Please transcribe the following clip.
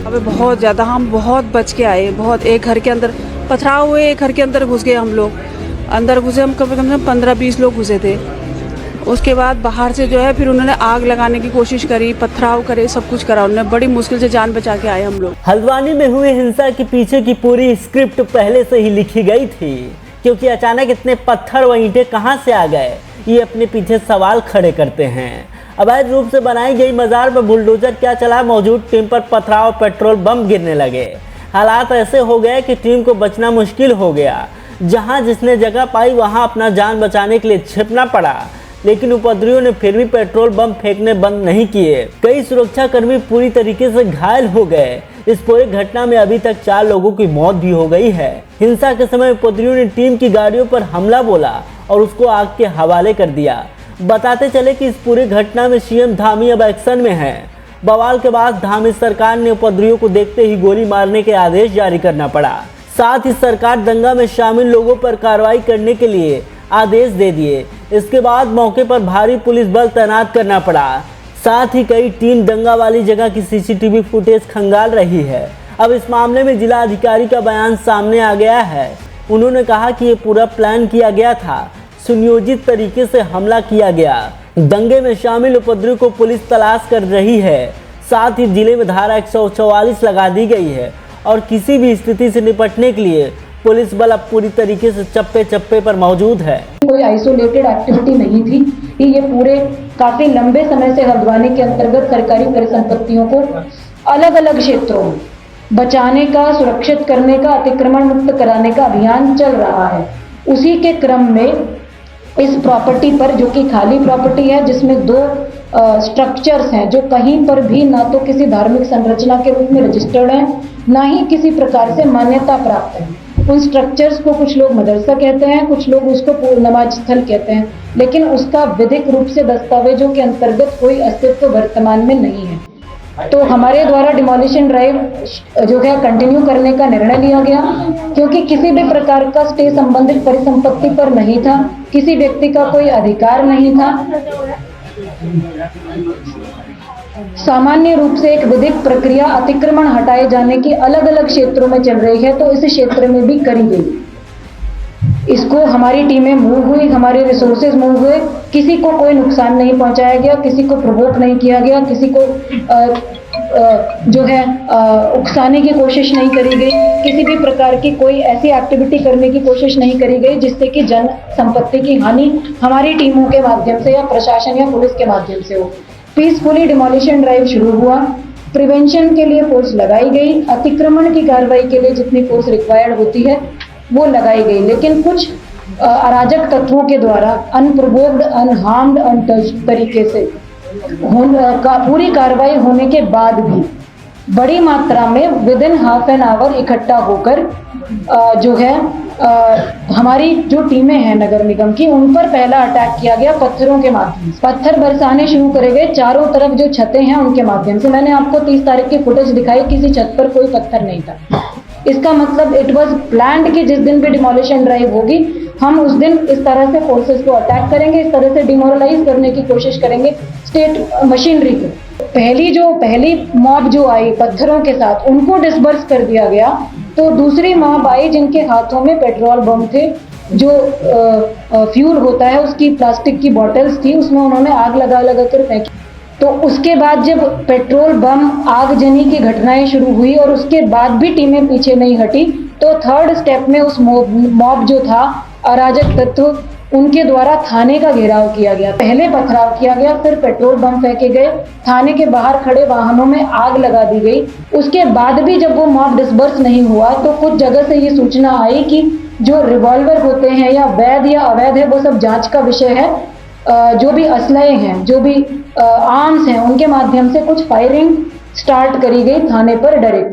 अबे बहुत ज़्यादा, हम बहुत बच के आए, बहुत। एक घर के अंदर पथराव हुए, एक घर के अंदर घुस गए हम लोग। अंदर घुसे हम कम से कम 15-20 लोग घुसे थे। उसके बाद बाहर से जो है फिर उन्होंने आग लगाने की कोशिश करी, पथराव करे, सब कुछ करा उन्होंने। बड़ी मुश्किल से जान बचा के आए हम लोग। हल्द्वानी में हुई हिंसा के पीछे की पूरी स्क्रिप्ट पहले से ही लिखी गई थी, क्योंकि अचानक इतने पत्थर व ईंटें कहां से आ गए, ये अपने पीछे सवाल खड़े करते हैं। अवैध रूप से बनाई गई मजार में बुलडोजर क्या चला, मौजूद टीम पर पथराव, पेट्रोल बम गिरने लगे। हालात ऐसे हो गए कि टीम को बचना मुश्किल हो गया। जहां जिसने जगह पाई वहां अपना जान बचाने के लिए छिपना पड़ा, लेकिन उपद्रवियों ने फिर भी पेट्रोल बम फेंकने बंद नहीं किए। कई सुरक्षाकर्मी पूरी तरीके से घायल हो गए। इस पूरी घटना में अभी तक 4 लोगों की मौत भी हो गई है। हिंसा के समय उपद्रवियों ने टीम की गाड़ियों पर हमला बोला और उसको आग के हवाले कर दिया। बताते चले कि इस पूरी घटना में सीएम धामी अब एक्शन में है। बवाल के बाद धामी सरकार ने उपद्रवियों को देखते ही गोली मारने के आदेश जारी करना पड़ा। साथ ही सरकार दंगा में शामिल लोगों पर कार्रवाई करने के लिए आदेश दे दिए। इसके बाद मौके पर भारी पुलिस बल तैनात करना पड़ा। साथ ही कई टीम दंगा वाली जगह की सीसीटीवी फुटेज खंगाल रही है। अब इस मामले में जिला अधिकारी का बयान सामने आ गया है। उन्होंने कहा कि ये पूरा प्लान किया गया था, सुनियोजित तरीके से हमला किया गया। दंगे में शामिल उपद्रवी को पुलिस तलाश कर रही है। साथ ही जिले में धारा 144 लगा दी गई है और किसी भी स्थिति से निपटने के लिए पुलिस बल अब पूरी तरीके से चप्पे चप्पे पर मौजूद है। कोई आइसोलेटेड एक्टिविटी नहीं थी कि ये पूरे काफी लंबे समय से हल्द्वानी के अंतर्गत सरकारी परिसंपत्तियों को अलग अलग क्षेत्रों में बचाने का, सुरक्षित करने का, अतिक्रमण मुक्त कराने का अभियान चल रहा है। उसी के क्रम में इस प्रॉपर्टी पर, जो कि खाली प्रॉपर्टी है, जिसमें 2 स्ट्रक्चर्स हैं जो कहीं पर भी ना तो किसी धार्मिक संरचना के रूप में रजिस्टर्ड हैं, ना ही किसी प्रकार से मान्यता प्राप्त है। उन स्ट्रक्चर्स को कुछ लोग मदरसा कहते हैं, कुछ लोग उसको नमाज स्थल कहते हैं, लेकिन उसका विधिक रूप से दस्तावेजों के अंतर्गत कोई अस्तित्व वर्तमान में नहीं है। तो हमारे द्वारा डिमोलिशन ड्राइव जो है कंटिन्यू करने का निर्णय लिया गया, क्योंकि किसी भी प्रकार का स्टे संबंधित परिसंपत्ति पर नहीं था, किसी व्यक्ति का कोई अधिकार नहीं था। सामान्य रूप से एक विधिक प्रक्रिया अतिक्रमण हटाए जाने की अलग अलग क्षेत्रों में चल रही है, तो इस क्षेत्र में भी करी गई। इसको हमारी टीमें मूव हुई, हमारे रिसोर्सेज मूव हुए, किसी को कोई नुकसान नहीं पहुंचाया गया, किसी को प्रोवोक नहीं किया गया, किसी को जो है उकसाने की कोशिश नहीं करी गई, किसी भी प्रकार की कोई ऐसी एक्टिविटी करने की कोशिश नहीं करी गई जिससे कि जन संपत्ति की हानि हमारी टीमों के माध्यम से या प्रशासन या पुलिस के माध्यम से हो। पीसफुली डिमोलिशन ड्राइव शुरू हुआ। प्रिवेंशन के लिए फोर्स लगाई गई, अतिक्रमण की कार्रवाई के लिए जितनी फोर्स रिक्वायर्ड होती है वो लगाई गई, लेकिन कुछ अराजक तत्वों के द्वारा अनप्रोवोक्ड, अनहार्म्ड, अनटच्ड तरीके से पूरी कार्रवाई होने के बाद भी बड़ी मात्रा में with in half an hour इकट्ठा होकर जो है हमारी जो टीमें हैं नगर निगम की, उन पर पहला अटैक किया गया पत्थरों के माध्यम से। पत्थर बरसाने शुरू करे गए चारों तरफ जो छतें हैं उनके माध्यम से। मैंने आपको 30 तारीख की फुटेज दिखाई, किसी छत पर कोई पत्थर नहीं था। इसका मतलब इट वाज प्लान्ड कि जिस दिन भी डिमोलिशन ड्राइव होगी हम उस दिन इस तरह से फोर्सेस को अटैक करेंगे, इस तरह से डिमोरलाइज करने की कोशिश करेंगे स्टेट मशीनरी को। पहली मॉब जो आई पत्थरों के साथ, उनको डिसबर्स कर दिया गया। तो दूसरी मॉब आई जिनके हाथों में पेट्रोल बम थे, जो फ्यूल होता है उसकी प्लास्टिक की बॉटल्स थी, उसमें उन्होंने आग लगा कर फेंकी। तो उसके बाद जब पेट्रोल बम आगजनी की घटनाएं शुरू हुई और उसके बाद भी टीमें पीछे नहीं हटी, तो थर्ड स्टेप में उस मॉब जो था, अराजक तत्व, उनके द्वारा थाने का घेराव किया गया। पहले पथराव किया गया, फिर पेट्रोल बम फेंके गए, थाने के बाहर खड़े वाहनों में आग लगा दी गई। उसके बाद भी जब वो मॉब डिसबर्स नहीं हुआ तो कुछ जगह से ये सूचना आई कि जो रिवॉल्वर होते हैं या वैध या अवैध है वो सब जांच का विषय है। जो भी असलहे हैं, जो भी आर्म्स हैं, उनके माध्यम से कुछ फायरिंग स्टार्ट करी गई थाने पर डायरेक्ट।